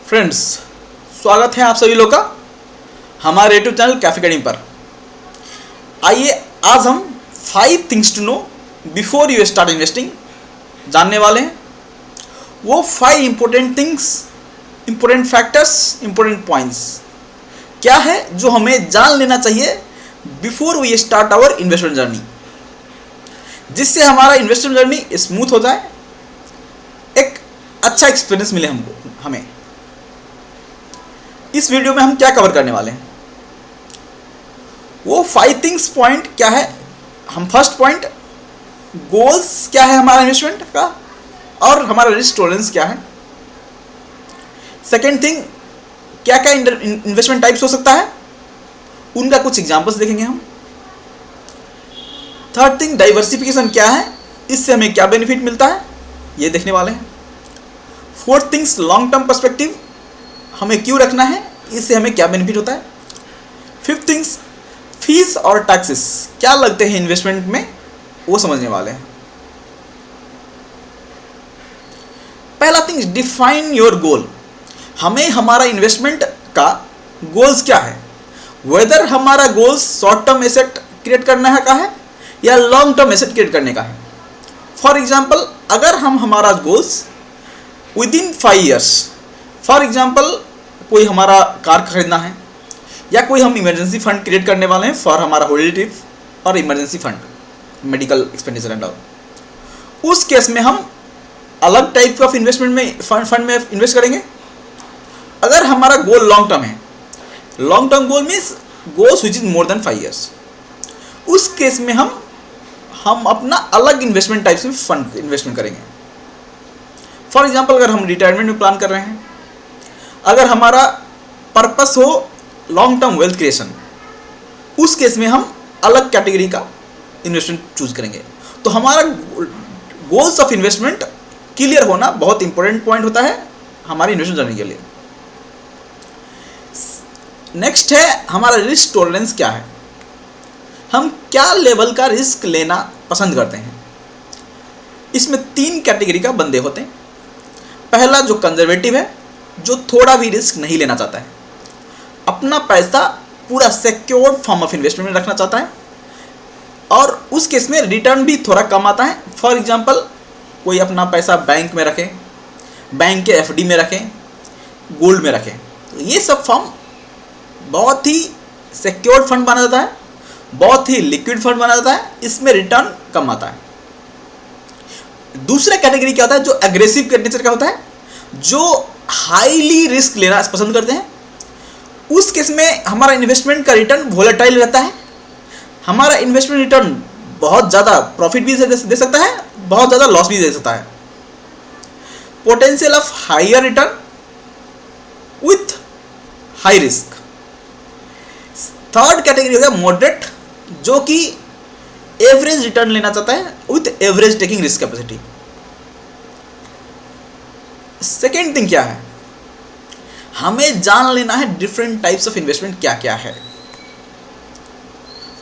Friends, स्वागत है आप सभी लोग का हमारे यूट्यूब चैनल कैफे अकेडमी पर। आइए आज हम 5 things to know before you start investing जानने वाले हैं। वो 5 important things, important factors, important points क्या है जो हमें जान लेना चाहिए before we start our investment journey, जिससे हमारा इन्वेस्टमेंट जर्नी स्मूथ हो जाए, एक अच्छा एक्सपीरियंस मिले हमें। इस वीडियो में हम क्या कवर करने वाले हैं, वो 5 थिंग्स पॉइंट क्या है। हम फर्स्ट पॉइंट, गोल्स क्या है हमारा इन्वेस्टमेंट का और हमारा रिस्क टॉलरेंस क्या है। सेकेंड थिंग, क्या क्या इन्वेस्टमेंट टाइप्स हो सकता है, उनका कुछ एग्जांपल्स देखेंगे हम। थर्ड थिंग, डाइवर्सिफिकेशन क्या है, इससे हमें क्या बेनिफिट मिलता है, ये देखने वाले हैं। Fourth things, long term perspective हमें क्यों रखना है, इससे हमें क्या बेनिफिट होता है। फिफ्थ थिंग्स, फीस और टैक्सेस क्या लगते हैं इन्वेस्टमेंट में, वो समझने वाले हैं। पहला थिंग, डिफाइन योर गोल। हमें हमारा इन्वेस्टमेंट का गोल्स क्या है, वेदर हमारा goals short term asset create करने का है या लॉन्ग टर्म एसेट क्रिएट करने का है। फॉर एग्जाम्पल, अगर हम हमारा goals with in 5 years, for example कोई हमारा कार खरीदना है या कोई हम इमरजेंसी फंड क्रिएट करने वाले हैं फॉर हमारा हॉलिडे ट्रिप और emergency fund, medical expenditure and all, उस केस में हम अलग टाइप ऑफ इन्वेस्टमेंट में फंड में इन्वेस्ट करेंगे। अगर हमारा गोल लॉन्ग टर्म है, long term goal means goals which is more than 5 years, उस केस में हम अपना अलग इन्वेस्टमेंट टाइप्स में फंड इन्वेस्टमेंट करेंगे। फॉर एग्जाम्पल, अगर हम रिटायरमेंट में प्लान कर रहे हैं, अगर हमारा पर्पस हो लॉन्ग टर्म वेल्थ क्रिएशन, उस केस में हम अलग कैटेगरी का इन्वेस्टमेंट चूज करेंगे। तो हमारा गोल्स ऑफ इन्वेस्टमेंट क्लियर होना बहुत इंपॉर्टेंट पॉइंट होता है हमारे इन्वेस्टमेंट जर्नी के लिए। नेक्स्ट है हमारा रिस्क टॉलरेंस क्या है, हम क्या लेवल का रिस्क लेना पसंद करते हैं। इसमें 3 कैटेगरी का बंदे होते हैं। पहला जो कंजर्वेटिव है, जो थोड़ा भी रिस्क नहीं लेना चाहता है, अपना पैसा पूरा सिक्योर्ड फॉर्म ऑफ इन्वेस्टमेंट में रखना चाहता है और उस केस में रिटर्न भी थोड़ा कम आता है। फॉर एग्जांपल, कोई अपना पैसा बैंक में रखे, बैंक के एफडी में रखें, गोल्ड में रखें, तो ये सब फॉर्म बहुत ही सिक्योर्ड फंड माना जाता है, बहुत ही लिक्विड फंड माना जाता है, इसमें रिटर्न कम आता है। दूसरा कैटेगरी क्या होता है, जो एग्रेसिव नेचर का होता है, जो हाईली रिस्क लेना पसंद करते हैं। उस केस में हमारा इन्वेस्टमेंट का रिटर्न वोलेटाइल रहता है, हमारा इन्वेस्टमेंट रिटर्न बहुत ज़्यादा प्रॉफिट भी दे सकता है, बहुत ज़्यादा लॉस भी दे सकता है। Potential of higher return with high risk. Third category हो गया मॉडरेट, जो कि एवरेज रिटर्न लेना चाहता है with average taking risk capacity. Second thing क्या है, हमें जान लेना है डिफरेंट टाइप्स ऑफ इन्वेस्टमेंट क्या क्या है।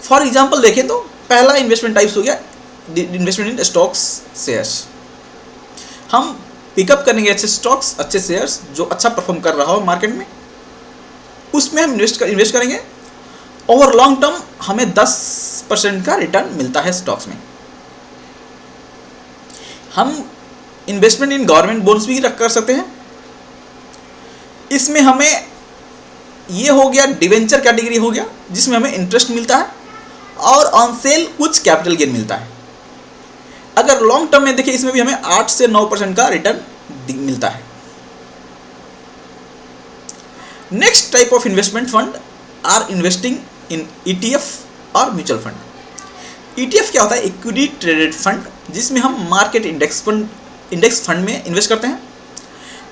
फॉर एग्जांपल देखें तो पहला इन्वेस्टमेंट टाइप्स हो गया इन्वेस्टमेंट इन स्टॉक्स, शेयर्स। हम पिकअप करेंगे अच्छे स्टॉक्स, अच्छे शेयर्स जो अच्छा परफॉर्म कर रहा हो मार्केट में, उसमें हम इन्वेस्ट करेंगे। ओवर लॉन्ग टर्म हमें 10% का रिटर्न मिलता है स्टॉक्स में। हम इन्वेस्टमेंट इन गवर्नमेंट बॉन्ड्स भी कर सकते हैं। इसमें हमें ये हो गया डिवेंचर कैटेगरी हो गया, जिसमें हमें इंटरेस्ट मिलता है और ऑन सेल कुछ कैपिटल गेन मिलता है। अगर लॉन्ग टर्म में देखिए, इसमें भी हमें 8 से 9% का रिटर्न मिलता है। Next type of investment fund are investing in ETF और म्यूचुअल फंड। ETF क्या होता है, इक्विटी ट्रेडेड फंड, जिसमें हम मार्केट इंडेक्स फंड में इन्वेस्ट करते हैं।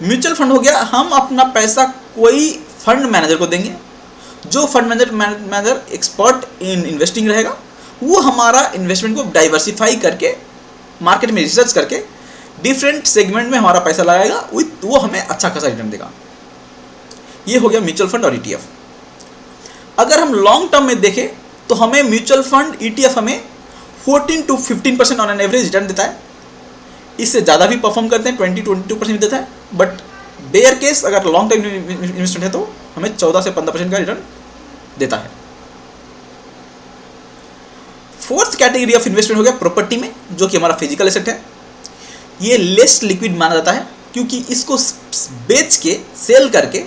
म्यूचुअल फंड हो गया, हम अपना पैसा कोई फंड मैनेजर को देंगे, जो fund manager expert in investing रहेगा, वो हमारा इन्वेस्टमेंट को डाइवर्सिफाई करके मार्केट में रिसर्च करके डिफरेंट सेगमेंट में हमारा पैसा लगाएगा, वो हमें अच्छा खासा रिटर्न देगा। ये हो गया म्यूचुअल फंड और ETF। अगर हम लॉन्ग टर्म में देखें तो हमें म्यूचुअल फंड ETF हमें 14 to 15% on an average return देता है। इससे ज़्यादा भी परफॉर्म करते हैं, 20-22% भी देता है, बट बेयर केस अगर लॉन्ग टर्म इन्वेस्टमेंट है तो हमें 14 से 15% का रिटर्न देता है। फोर्थ कैटेगरी ऑफ इन्वेस्टमेंट हो गया प्रॉपर्टी में, जो कि हमारा फिजिकल एसेट है। ये लेस लिक्विड माना जाता है क्योंकि इसको बेच के सेल करके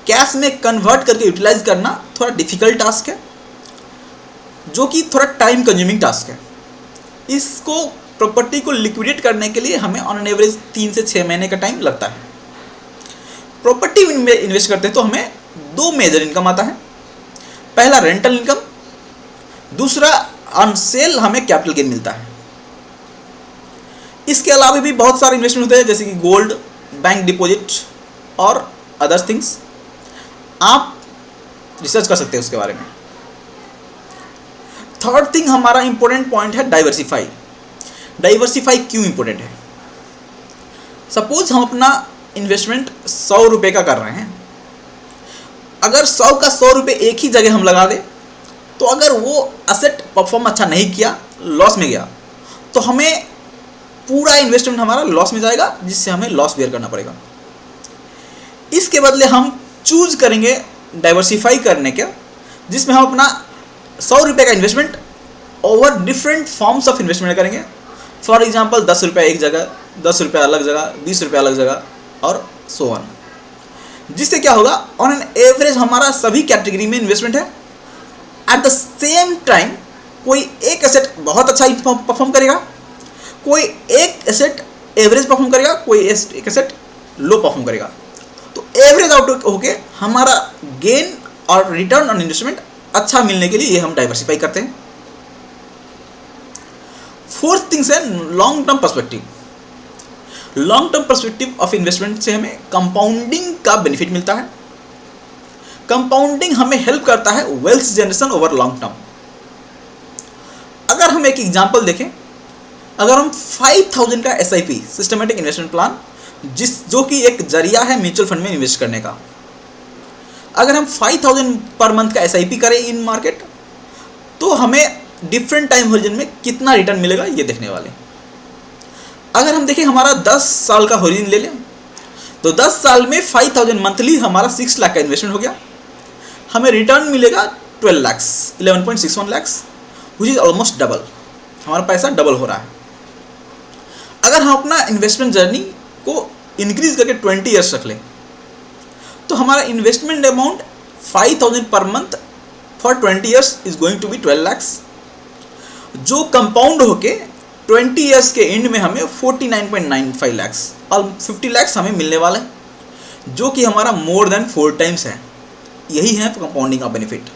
कैश में कन्वर्ट करके यूटिलाइज करना थोड़ा डिफिकल्ट टास्क है, जो कि थोड़ा टाइम कंज्यूमिंग टास्क है। इसको प्रॉपर्टी को लिक्विडेट करने के लिए हमें ऑन एन एवरेज 3 से 6 महीने का टाइम लगता है। प्रॉपर्टी में इन्वेस्ट करते हैं तो हमें 2 मेजर इनकम आता है। पहला रेंटल इनकम, दूसरा ऑन सेल हमें कैपिटल गेन मिलता है। इसके अलावा भी बहुत सारे इन्वेस्टमेंट होते हैं जैसे कि गोल्ड, बैंक डिपॉजिट और अदर थिंग्स। आप रिसर्च कर सकते हैं उसके बारे में। थर्ड थिंग हमारा इंपॉर्टेंट पॉइंट है डाइवर्सिफाई। डाइवर्सिफाई क्यों इंपॉर्टेंट है? सपोज हम अपना इन्वेस्टमेंट 100 रुपये का कर रहे हैं। अगर 100 का 100 रुपये एक ही जगह हम लगा दें तो अगर वो असेट परफॉर्म अच्छा नहीं किया, लॉस में गया, तो हमें पूरा इन्वेस्टमेंट हमारा लॉस में जाएगा, जिससे हमें लॉस बेयर करना पड़ेगा। इसके बदले हम चूज करेंगे डाइवर्सिफाई करने के, जिसमें हम अपना 100 रुपये का investment over different forms of investment करेंगे। फॉर एग्जांपल 10 रुपये एक जगह, 10 रुपये अलग जगह, 20 रुपये अलग जगह और सो ऑन। जिससे क्या होगा, ऑन एन एवरेज हमारा सभी कैटेगरी में इन्वेस्टमेंट है। एट द सेम टाइम कोई एक एसेट बहुत अच्छा परफॉर्म करेगा, कोई एक एसेट एवरेज परफॉर्म करेगा, कोई एक एसेट लो परफॉर्म करेगा। तो एवरेज आउट होके हमारा गेन और रिटर्न ऑन इन्वेस्टमेंट अच्छा मिलने के लिए ये हम डाइवर्सिफाई करते हैं। फोर्थ थिंग्स है long term perspective. Long term perspective of investment से हमें कंपाउंडिंग का बेनिफिट मिलता है। कंपाउंडिंग हमें हेल्प करता है wealth generation over long term. अगर हम एक एग्जांपल देखें, अगर हम 5000 का SIP सिस्टमेटिक इन्वेस्टमेंट प्लान, जो कि एक जरिया है म्यूचुअल फंड में इन्वेस्ट करने का, अगर हम 5000 पर मंथ का SIP करें इन मार्केट, तो हमें डिफरेंट टाइम होरिजन में कितना रिटर्न मिलेगा ये देखने वाले। अगर हम देखें हमारा 10 साल का होरिजन ले लें, तो 10 साल में 5000 मंथली हमारा 6 लाख का इन्वेस्टमेंट हो गया, हमें रिटर्न मिलेगा 12 lakh, 11.61 lakh, which is almost double. हमारा पैसा डबल हो रहा है। अगर हम अपना इन्वेस्टमेंट जर्नी को इंक्रीज करके 20 ईयर्स रख लें, तो हमारा investment amount 5000 per month for 20 years is going to be 12 lakh, जो कंपाउंड होके 20 ईयर्स के एंड में हमें 49.95 लाख और 50 लाख हमें मिलने वाला है, जो कि हमारा मोर देन 4 टाइम्स है। यही है कंपाउंडिंग का बेनिफिट।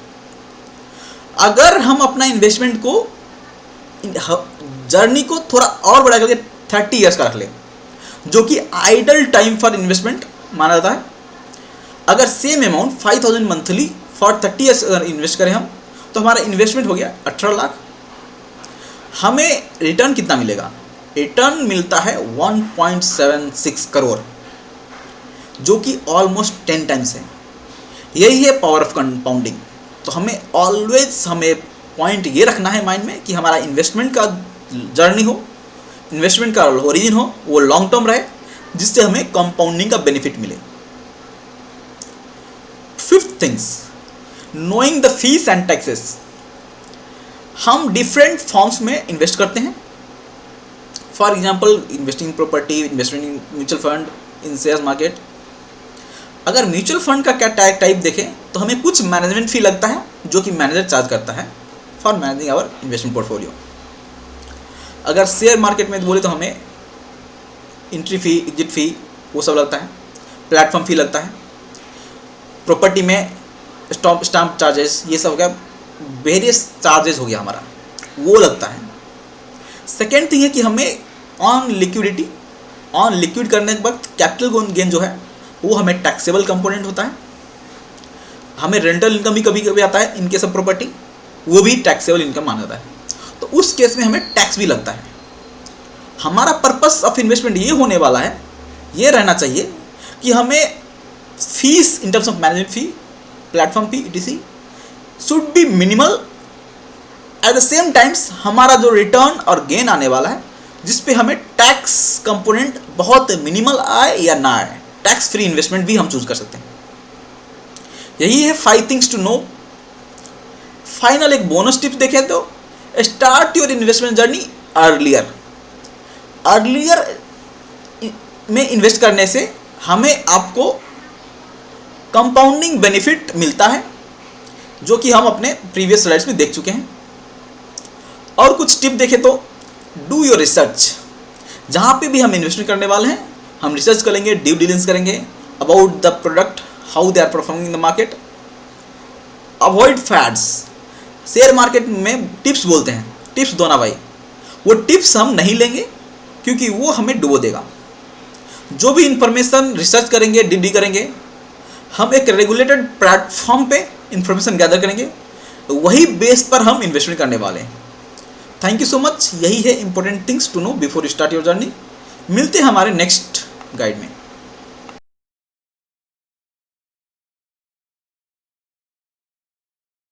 अगर हम अपना इन्वेस्टमेंट को जर्नी को थोड़ा और बढ़ा करके 30 ईयर्स का रख लें, जो कि आइडल टाइम फॉर इन्वेस्टमेंट माना जाता है। अगर same amount 5000 monthly for 30 years अगर इन्वेस्ट करें हम, तो हमारा इन्वेस्टमेंट हो गया 18 लाख। हमें रिटर्न कितना मिलेगा? रिटर्न मिलता है 1.76 करोड़, जो कि ऑलमोस्ट 10 टाइम्स है। यही है पावर ऑफ कंपाउंडिंग। तो हमें ऑलवेज पॉइंट ये रखना है माइंड में कि हमारा इन्वेस्टमेंट का जर्नी हो, इन्वेस्टमेंट का ओरिजिन हो, वो लॉन्ग टर्म रहे, जिससे हमें कंपाउंडिंग का बेनिफिट मिले। Fifth things, knowing the fees and taxes. हम डिफरेंट फॉर्म्स में इन्वेस्ट करते हैं। For example investing property, investment in mutual fund, in share market. अगर म्यूचुअल फंड का क्या टाइप देखें तो हमें कुछ मैनेजमेंट फी लगता है, जो कि मैनेजर चार्ज करता है for managing our investment portfolio. अगर शेयर मार्केट में बोले तो हमें एंट्री फी, एग्जिट फी वो सब लगता है, प्लेटफॉर्म फी लगता है। प्रॉपर्टी में स्टाम्प चार्जेस, ये सब हो गया, वेरियस चार्जेस हो गया हमारा, वो लगता है। सेकेंड थिंग है कि हमें ऑन लिक्विड करने के वक्त कैपिटल गेन जो है वो हमें टैक्सेबल कंपोनेंट होता है। हमें रेंटल इनकम भी कभी कभी आता है इन केस ऑफ प्रॉपर्टी, वो भी टैक्सेबल इनकम माना जाता है। तो उस केस में हमें टैक्स भी लगता है। हमारा पर्पस ऑफ इन्वेस्टमेंट ये होने वाला है, ये रहना चाहिए कि हमें fees in terms of management fee, platform fee, etc should be minimal. At the same times हमारा जो रिटर्न और गेन आने वाला है, जिस पे हमें टैक्स कंपोनेंट बहुत मिनिमल आए या ना आए, टैक्स फ्री इन्वेस्टमेंट भी हम चूज कर सकते हैं। यही है 5 थिंग्स टू नो। फाइनल एक बोनस टिप्स देखें तो start your investment journey earlier में इन्वेस्ट करने से हमें आपको कंपाउंडिंग बेनिफिट मिलता है, जो कि हम अपने प्रीवियस स्लाइड्स में देख चुके हैं। और कुछ टिप देखें तो डू योर रिसर्च। जहाँ पे भी हम इन्वेस्टमेंट करने वाले हैं हम रिसर्च करेंगे, ड्यू डिलिजेंस करेंगे about the product, how they are performing in the market. Avoid fads. Share market में टिप्स बोलते हैं, टिप्स दो ना भाई, वो टिप्स हम नहीं लेंगे क्योंकि वो हमें डुबो देगा। जो भी इंफॉर्मेशन रिसर्च करेंगे, डी करेंगे, हम एक रेगुलेटेड प्लेटफॉर्म पे इंफॉर्मेशन गैदर करेंगे, वही बेस पर हम इन्वेस्टमेंट करने वाले हैं। Thank you so much. यही है important things to know before start your journey. मिलते हैं हमारे नेक्स्ट गाइड में।